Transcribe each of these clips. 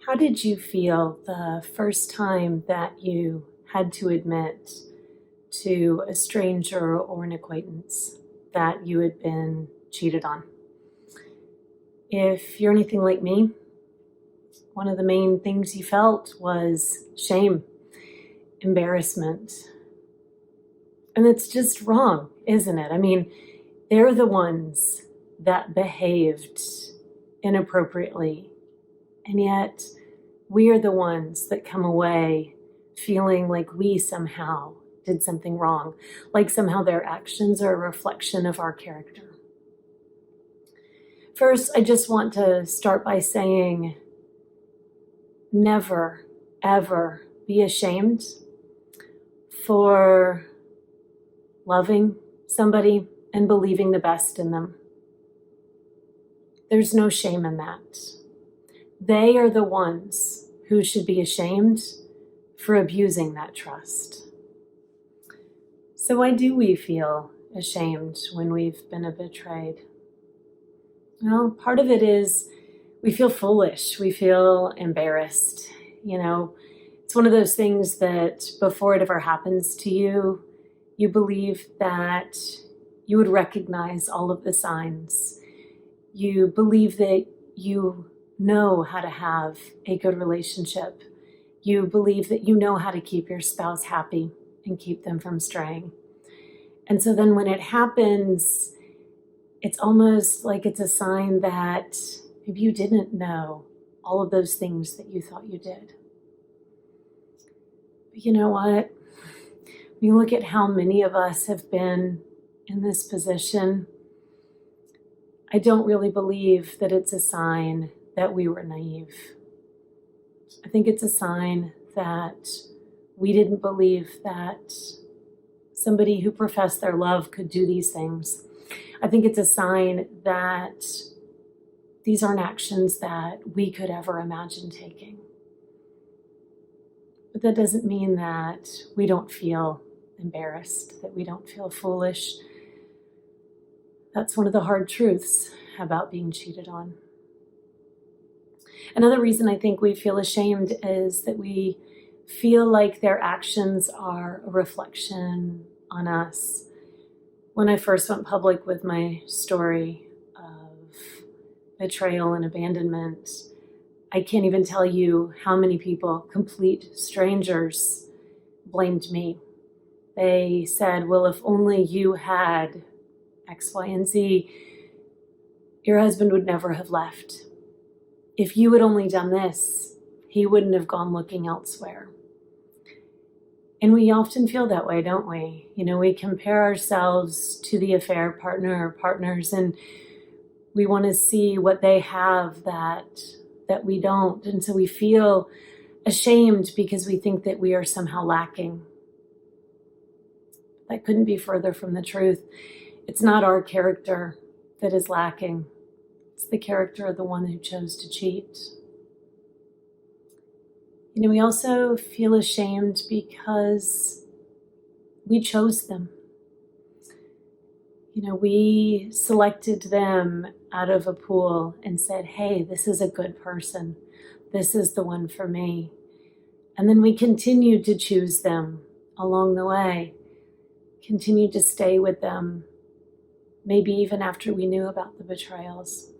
How did you feel the first time that you had to admit to a stranger or an acquaintance that you had been cheated on? If you're anything like me, one of the main things you felt was shame, embarrassment. And it's just wrong, isn't it? I mean, they're the ones that behaved inappropriately, and yet we are the ones that come away feeling like we somehow did something wrong, like somehow their actions are a reflection of our character. First, I just want to start by saying, never, ever be ashamed for loving somebody and believing the best in them. There's no shame in that. They are the ones who should be ashamed for abusing that trust. So why do we feel ashamed when we've been betrayed? Well, part of it is we feel foolish. We feel embarrassed. It's one of those things that before it ever happens to you, you believe that you would recognize all of the signs. You believe that you know how to have a good relationship. You believe that you know how to keep your spouse happy and keep them from straying. And so then when it happens, it's almost like it's a sign that maybe you didn't know all of those things that you thought you did. But you know what? When you look at how many of us have been in this position, I don't really believe that it's a sign that we were naive. I think it's a sign that we didn't believe that somebody who professed their love could do these things. I think it's a sign that these aren't actions that we could ever imagine taking. But that doesn't mean that we don't feel embarrassed, that we don't feel foolish. That's one of the hard truths about being cheated on. Another reason I think we feel ashamed is that we feel like their actions are a reflection on us. When I first went public with my story of betrayal and abandonment, I can't even tell you how many people, complete strangers, blamed me. They said, well, if only you had X, Y, and Z, your husband would never have left. If you had only done this, he wouldn't have gone looking elsewhere. And we often feel that way, don't we? We compare ourselves to the affair partner or partners, and we want to see what they have that we don't. And so we feel ashamed because we think that we are somehow lacking. That couldn't be further from the truth. It's not our character that is lacking. It's the character of the one who chose to cheat. We also feel ashamed because we chose them. We selected them out of a pool and said, hey, this is a good person. This is the one for me. And then we continued to choose them along the way, continued to stay with them, maybe even after we knew about the betrayals.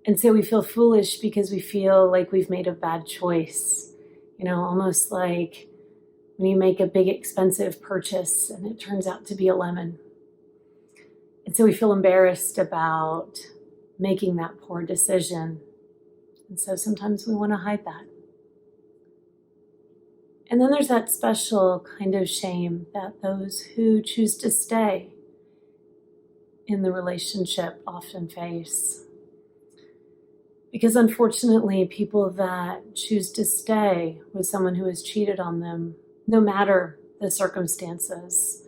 And so we feel foolish because we feel like we've made a bad choice. Almost like when you make a big expensive purchase and it turns out to be a lemon. And so we feel embarrassed about making that poor decision. And so sometimes we want to hide that. And then there's that special kind of shame that those who choose to stay in the relationship often face. Because unfortunately, people that choose to stay with someone who has cheated on them, no matter the circumstances,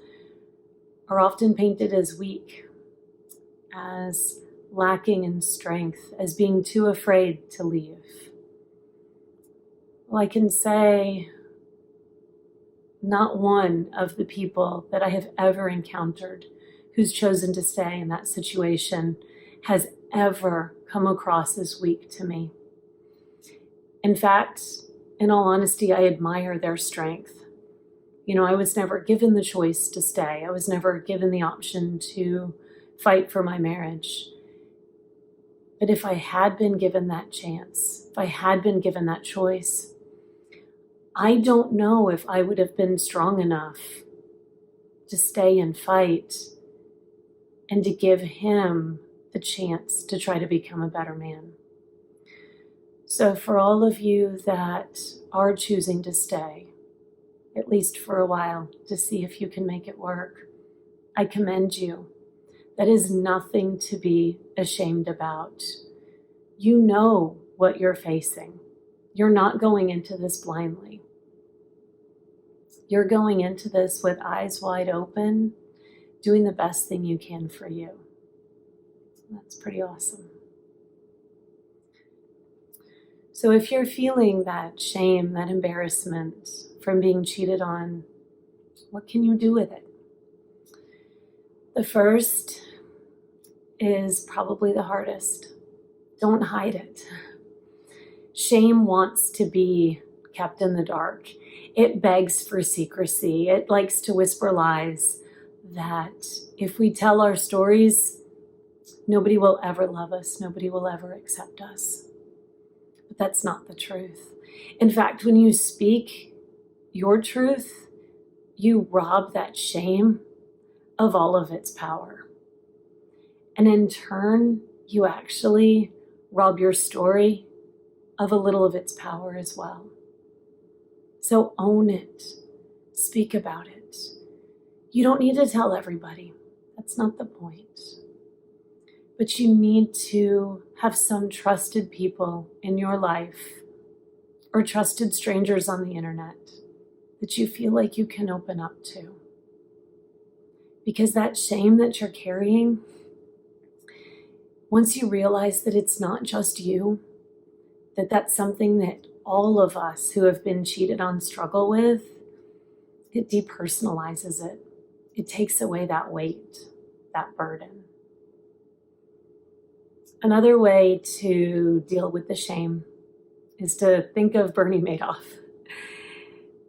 are often painted as weak, as lacking in strength, as being too afraid to leave. Well, I can say not one of the people that I have ever encountered who's chosen to stay in that situation has ever come across as weak to me. In fact, in all honesty, I admire their strength. I was never given the choice to stay. I was never given the option to fight for my marriage. But if I had been given that chance, if I had been given that choice, I don't know if I would have been strong enough to stay and fight and to give him the chance to try to become a better man. So for all of you that are choosing to stay, at least for a while, to see if you can make it work, I commend you. That is nothing to be ashamed about. You know what you're facing. You're not going into this blindly. You're going into this with eyes wide open, doing the best thing you can for you. That's pretty awesome. So if you're feeling that shame, that embarrassment from being cheated on, what can you do with it? The first is probably the hardest. Don't hide it. Shame wants to be kept in the dark. It begs for secrecy. It likes to whisper lies that if we tell our stories, nobody will ever love us. Nobody will ever accept us. But that's not the truth. In fact, when you speak your truth, you rob that shame of all of its power. And in turn, you actually rob your story of a little of its power as well. So own it. Speak about it. You don't need to tell everybody. That's not the point. But you need to have some trusted people in your life or trusted strangers on the internet that you feel like you can open up to. Because that shame that you're carrying, once you realize that it's not just you, that that's something that all of us who have been cheated on struggle with, it depersonalizes it. It takes away that weight, that burden. Another way to deal with the shame is to think of Bernie Madoff.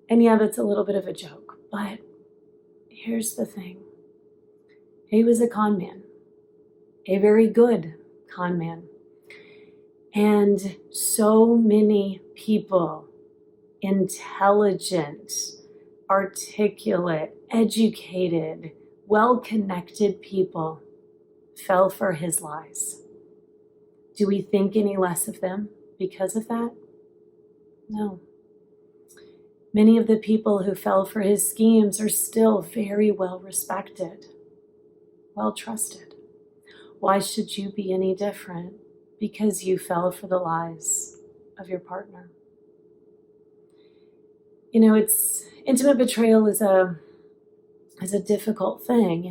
And yeah, that's a little bit of a joke, but here's the thing. He was a con man, a very good con man. And so many people, intelligent, articulate, educated, well-connected people fell for his lies. Do we think any less of them because of that? No. Many of the people who fell for his schemes are still very well respected, well trusted. Why should you be any different because you fell for the lies of your partner? It's intimate betrayal is a difficult thing.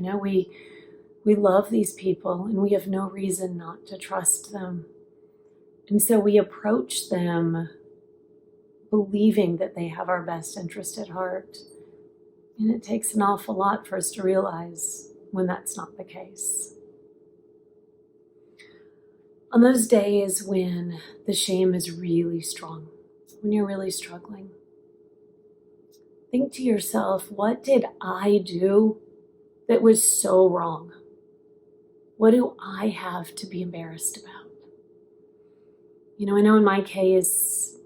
We love these people and we have no reason not to trust them. And so we approach them believing that they have our best interest at heart. And it takes an awful lot for us to realize when that's not the case. On those days when the shame is really strong, when you're really struggling, think to yourself, what did I do that was so wrong? What do I have to be embarrassed about? I know in my case,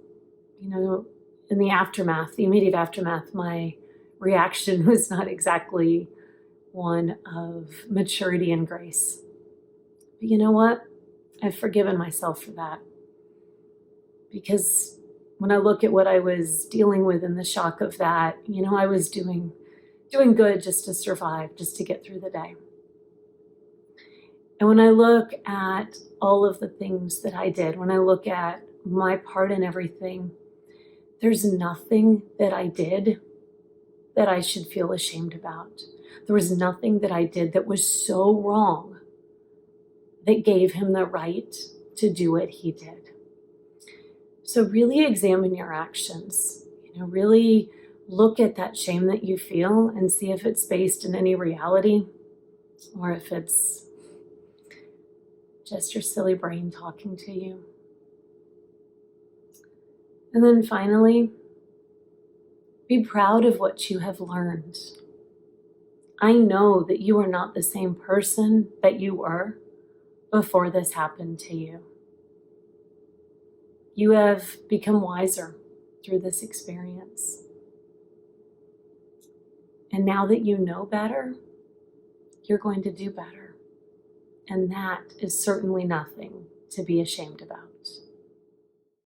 in the aftermath, the immediate aftermath, my reaction was not exactly one of maturity and grace. But you know what? I've forgiven myself for that. Because when I look at what I was dealing with and the shock of that, I was doing good just to survive, just to get through the day. And when I look at all of the things that I did, when I look at my part in everything, there's nothing that I did that I should feel ashamed about. There was nothing that I did that was so wrong that gave him the right to do what he did. So really examine your actions. Really look at that shame that you feel and see if it's based in any reality or if it's just your silly brain talking to you. And then finally, be proud of what you have learned. I know that you are not the same person that you were before this happened to you. You have become wiser through this experience. And now that you know better, you're going to do better. And that is certainly nothing to be ashamed about.